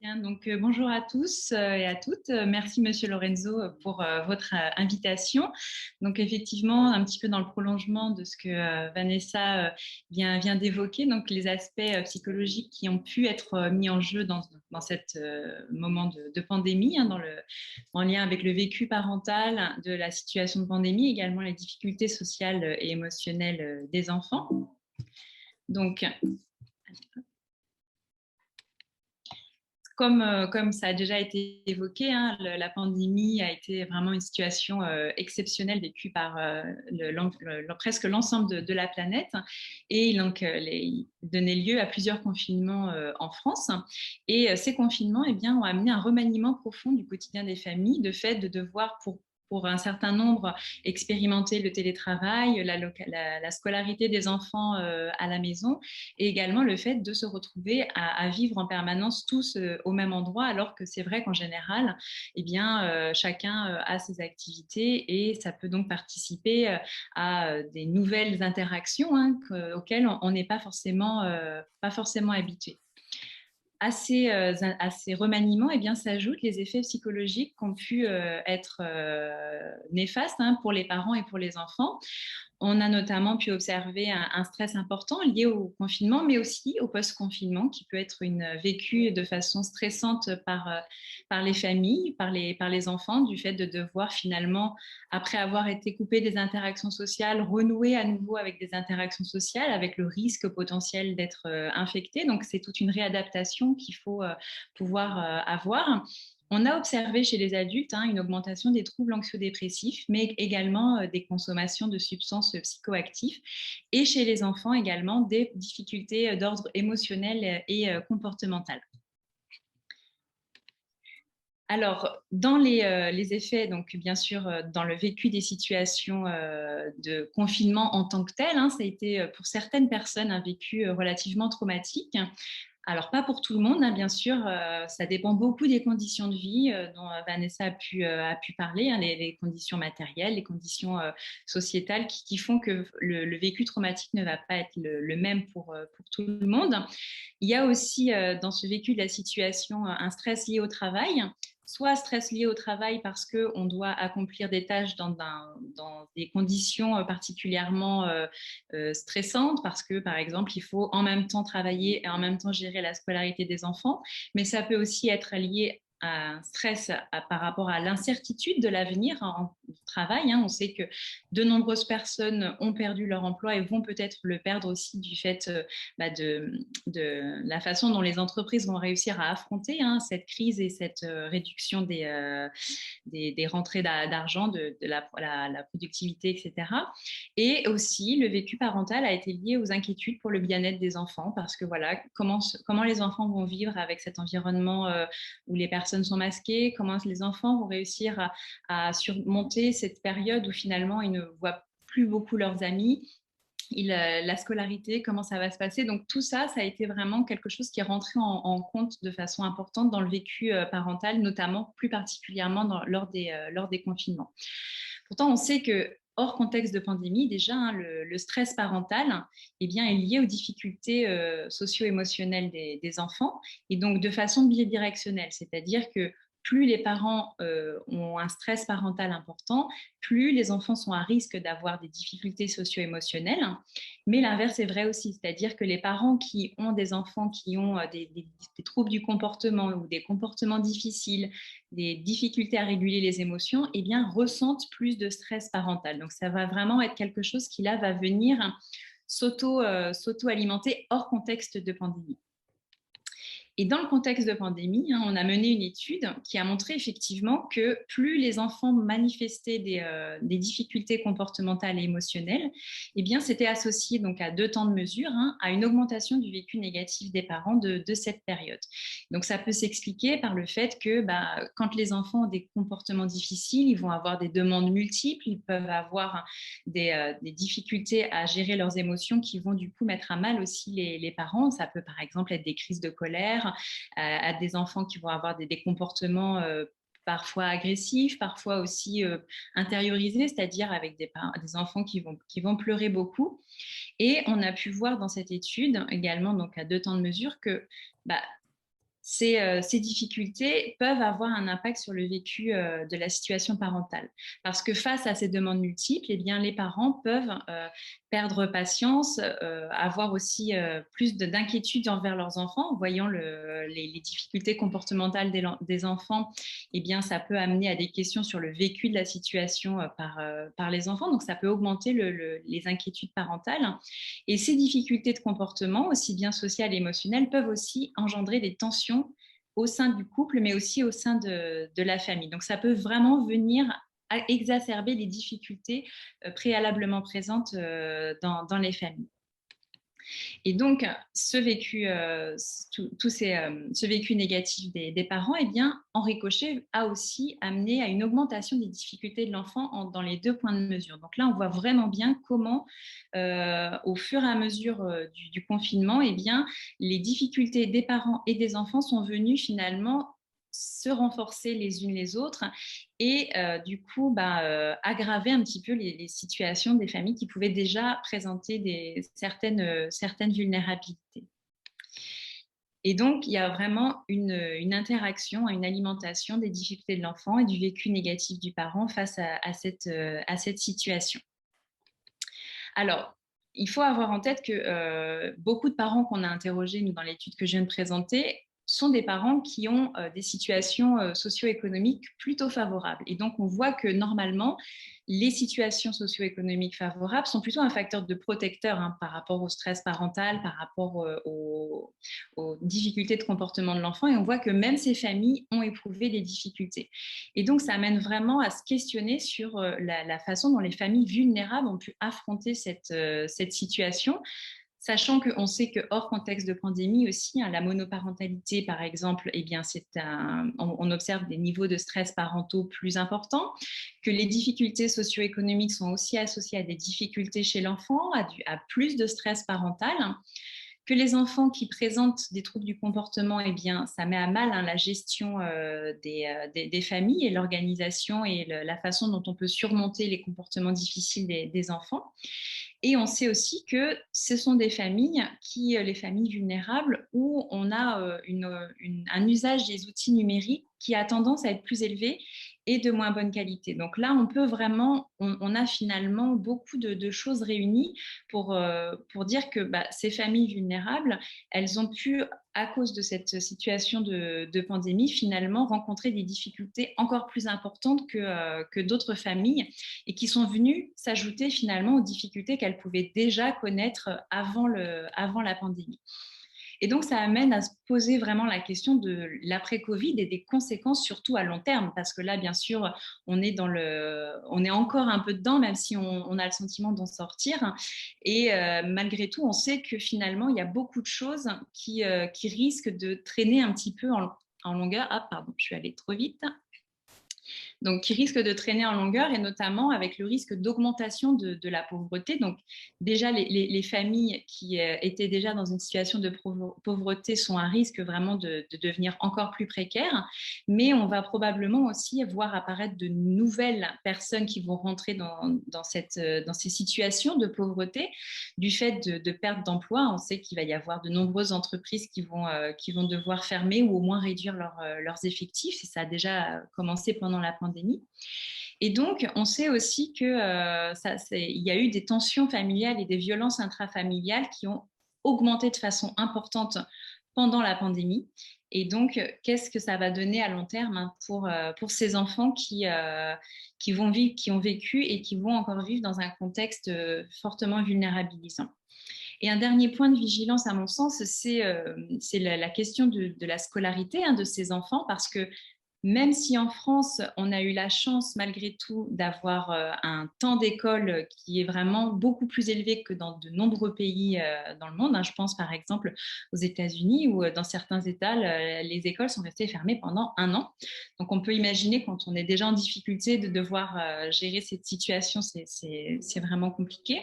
Bien, donc, bonjour à tous et à toutes. Merci, Monsieur Lorenzo, pour votre invitation. Donc, effectivement, un petit peu dans le prolongement de ce que Vanessa vient d'évoquer, donc les aspects psychologiques qui ont pu être mis en jeu dans cet moment de pandémie, hein, en lien avec le vécu parental de la situation de pandémie, également les difficultés sociales et émotionnelles des enfants. Donc, comme ça a déjà été évoqué, hein, la pandémie a été vraiment une situation exceptionnelle vécue par presque l'ensemble de la planète et donc il donnait lieu à plusieurs confinements en France. Et ces confinements ont amené un remaniement profond du quotidien des familles, de fait de devoir pour un certain nombre, expérimenter le télétravail, la scolarité des enfants à la maison et également le fait de se retrouver à vivre en permanence tous au même endroit, alors que c'est vrai qu'en général, chacun a ses activités et ça peut donc participer à des nouvelles interactions auxquelles on n'est pas forcément habitué. À ces remaniements, s'ajoutent les effets psychologiques qui ont pu être néfastes pour les parents et pour les enfants. On a notamment pu observer un stress important lié au confinement, mais aussi au post-confinement, qui peut être vécu de façon stressante par les familles, par les enfants, du fait de devoir finalement, après avoir été coupé des interactions sociales, renouer à nouveau avec des interactions sociales, avec le risque potentiel d'être infecté. Donc, c'est toute une réadaptation qu'il faut pouvoir avoir. On a observé chez les adultes une augmentation des troubles anxio-dépressifs, mais également des consommations de substances psychoactives. Et chez les enfants également, des difficultés d'ordre émotionnel et comportemental. Alors, dans les effets, donc bien sûr, dans le vécu des situations de confinement en tant que tel, ça a été pour certaines personnes un vécu relativement traumatique. Alors, pas pour tout le monde, bien sûr, ça dépend beaucoup des conditions de vie dont Vanessa a pu parler, les conditions matérielles, les conditions sociétales qui font que le vécu traumatique ne va pas être le même pour tout le monde. Il y a aussi dans ce vécu de la situation un stress lié au travail, soit stress lié au travail parce qu'on doit accomplir des tâches dans des conditions particulièrement stressantes, parce que, par exemple, il faut en même temps travailler et en même temps gérer la scolarité des enfants, mais ça peut aussi être lié à un stress par rapport à l'incertitude de l'avenir en travail. On sait que de nombreuses personnes ont perdu leur emploi et vont peut-être le perdre aussi du fait de la façon dont les entreprises vont réussir à affronter cette crise et cette réduction des rentrées d'argent, de la productivité, etc. Et aussi, le vécu parental a été lié aux inquiétudes pour le bien-être des enfants, parce que voilà, comment les enfants vont vivre avec cet environnement où les personnes sont masquées, comment les enfants vont réussir à surmonter cette période où finalement ils ne voient plus beaucoup leurs amis, la scolarité, comment ça va se passer. Donc tout ça, ça a été vraiment quelque chose qui est rentré en compte de façon importante dans le vécu parental, notamment plus particulièrement lors des confinements. Pourtant, on sait que hors contexte de pandémie, déjà, le stress parental est lié aux difficultés socio-émotionnelles des enfants, et donc de façon bidirectionnelle, c'est-à-dire que plus les parents ont un stress parental important, plus les enfants sont à risque d'avoir des difficultés socio-émotionnelles. Mais l'inverse est vrai aussi, c'est-à-dire que les parents qui ont des enfants qui ont des troubles du comportement ou des comportements difficiles, des difficultés à réguler les émotions, ressentent plus de stress parental. Donc ça va vraiment être quelque chose qui là va venir s'auto-alimenter hors contexte de pandémie. Et dans le contexte de pandémie, on a mené une étude qui a montré effectivement que plus les enfants manifestaient des difficultés comportementales et émotionnelles, c'était associé donc à deux temps de mesure, à une augmentation du vécu négatif des parents de cette période. Donc ça peut s'expliquer par le fait que quand les enfants ont des comportements difficiles, ils vont avoir des demandes multiples, ils peuvent avoir des difficultés à gérer leurs émotions qui vont du coup mettre à mal aussi les parents. Ça peut par exemple être des crises de colère, à des enfants qui vont avoir des comportements parfois agressifs, parfois aussi intériorisés, c'est-à-dire avec des enfants qui vont pleurer beaucoup. Et on a pu voir dans cette étude également, donc à deux temps de mesure, que ces difficultés peuvent avoir un impact sur le vécu de la situation parentale. Parce que face à ces demandes multiples, eh bien, les parents peuvent perdre patience, avoir aussi plus d'inquiétude envers leurs enfants, en voyant les difficultés comportementales des enfants. Eh bien, ça peut amener à des questions sur le vécu de la situation par les enfants. Donc, ça peut augmenter les inquiétudes parentales. Et ces difficultés de comportement, aussi bien sociales et émotionnelles, peuvent aussi engendrer des tensions au sein du couple, mais aussi au sein de la famille. Donc, ça peut vraiment venir à exacerber les difficultés préalablement présentes dans les familles. Et donc, ce vécu négatif des parents, eh bien, en ricochet, a aussi amené à une augmentation des difficultés de l'enfant dans les deux points de mesure. Donc là, on voit vraiment bien comment, au fur et à mesure du confinement, eh bien, les difficultés des parents et des enfants sont venues finalement se renforcer les unes les autres et du coup aggraver un petit peu les situations des familles qui pouvaient déjà présenter certaines vulnérabilités. Et donc, il y a vraiment une interaction, une alimentation des difficultés de l'enfant et du vécu négatif du parent face à cette situation. Alors, il faut avoir en tête que beaucoup de parents qu'on a interrogés, nous, dans l'étude que je viens de présenter, sont des parents qui ont des situations socio-économiques plutôt favorables. Et donc, on voit que normalement, les situations socio-économiques favorables sont plutôt un facteur de protecteur par rapport au stress parental, par rapport aux difficultés de comportement de l'enfant. Et on voit que même ces familles ont éprouvé des difficultés. Et donc, ça amène vraiment à se questionner sur la façon dont les familles vulnérables ont pu affronter cette situation. Sachant qu'on sait que hors contexte de pandémie aussi, la monoparentalité par exemple, eh bien, on observe des niveaux de stress parentaux plus importants, que les difficultés socio-économiques sont aussi associées à des difficultés chez l'enfant, à plus de stress parental, que les enfants qui présentent des troubles du comportement, eh bien, ça met à mal la gestion des familles et l'organisation et la façon dont on peut surmonter les comportements difficiles des enfants. Et on sait aussi que ce sont des familles, les familles vulnérables, où on a un usage des outils numériques qui a tendance à être plus élevé et de moins bonne qualité. Donc là, on a finalement beaucoup de choses réunies pour dire que ces familles vulnérables, elles ont pu, à cause de cette situation de pandémie, finalement rencontrer des difficultés encore plus importantes que d'autres familles et qui sont venues s'ajouter finalement aux difficultés qu'elles pouvaient déjà connaître avant la pandémie. Et donc, ça amène à se poser vraiment la question de l'après-Covid et des conséquences, surtout à long terme, parce que là, bien sûr, on est encore un peu dedans, même si on a le sentiment d'en sortir. Et malgré tout, on sait que finalement, il y a beaucoup de choses qui risquent de traîner un petit peu en longueur. Ah, pardon, je suis allée trop vite. Donc qui risque de traîner en longueur et notamment avec le risque d'augmentation de la pauvreté. Donc déjà, les familles qui étaient déjà dans une situation de pauvreté sont à risque vraiment de devenir encore plus précaires, mais on va probablement aussi voir apparaître de nouvelles personnes qui vont rentrer dans ces situations de pauvreté du fait de perte d'emploi. On sait qu'il va y avoir de nombreuses entreprises qui vont devoir fermer ou au moins réduire leurs effectifs, et ça a déjà commencé pendant la pandémie. Et donc, on sait aussi qu'il y a eu des tensions familiales et des violences intrafamiliales qui ont augmenté de façon importante pendant la pandémie. Et donc, qu'est-ce que ça va donner à long terme pour ces enfants qui ont vécu et qui vont encore vivre dans un contexte fortement vulnérabilisant. Et un dernier point de vigilance, à mon sens, c'est la question de la scolarité de ces enfants, parce que même si en France, on a eu la chance malgré tout d'avoir un temps d'école qui est vraiment beaucoup plus élevé que dans de nombreux pays dans le monde. Je pense par exemple aux États-Unis où dans certains États, les écoles sont restées fermées pendant 1 an. Donc on peut imaginer quand on est déjà en difficulté de devoir gérer cette situation, c'est vraiment compliqué.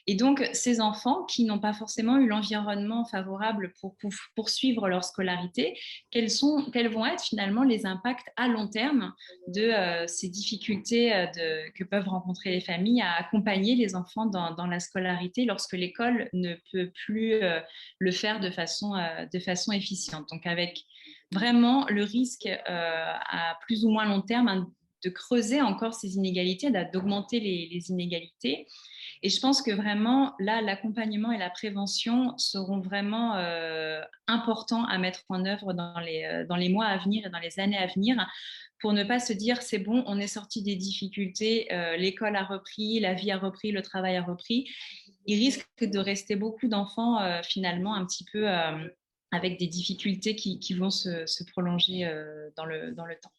Et donc, ces enfants qui n'ont pas forcément eu l'environnement favorable pour poursuivre leur scolarité, quels vont être finalement les impacts à long terme de ces difficultés que peuvent rencontrer les familles à accompagner les enfants dans la scolarité lorsque l'école ne peut plus le faire de façon efficiente. Donc, avec vraiment le risque à plus ou moins long terme, hein, de creuser encore ces inégalités, d'augmenter les inégalités. Et je pense que vraiment, là, l'accompagnement et la prévention seront vraiment importants à mettre en œuvre dans les mois à venir et dans les années à venir, pour ne pas se dire c'est bon, on est sorti des difficultés, l'école a repris, la vie a repris, le travail a repris. Il risque de rester beaucoup d'enfants finalement un petit peu avec des difficultés qui vont se prolonger dans le temps.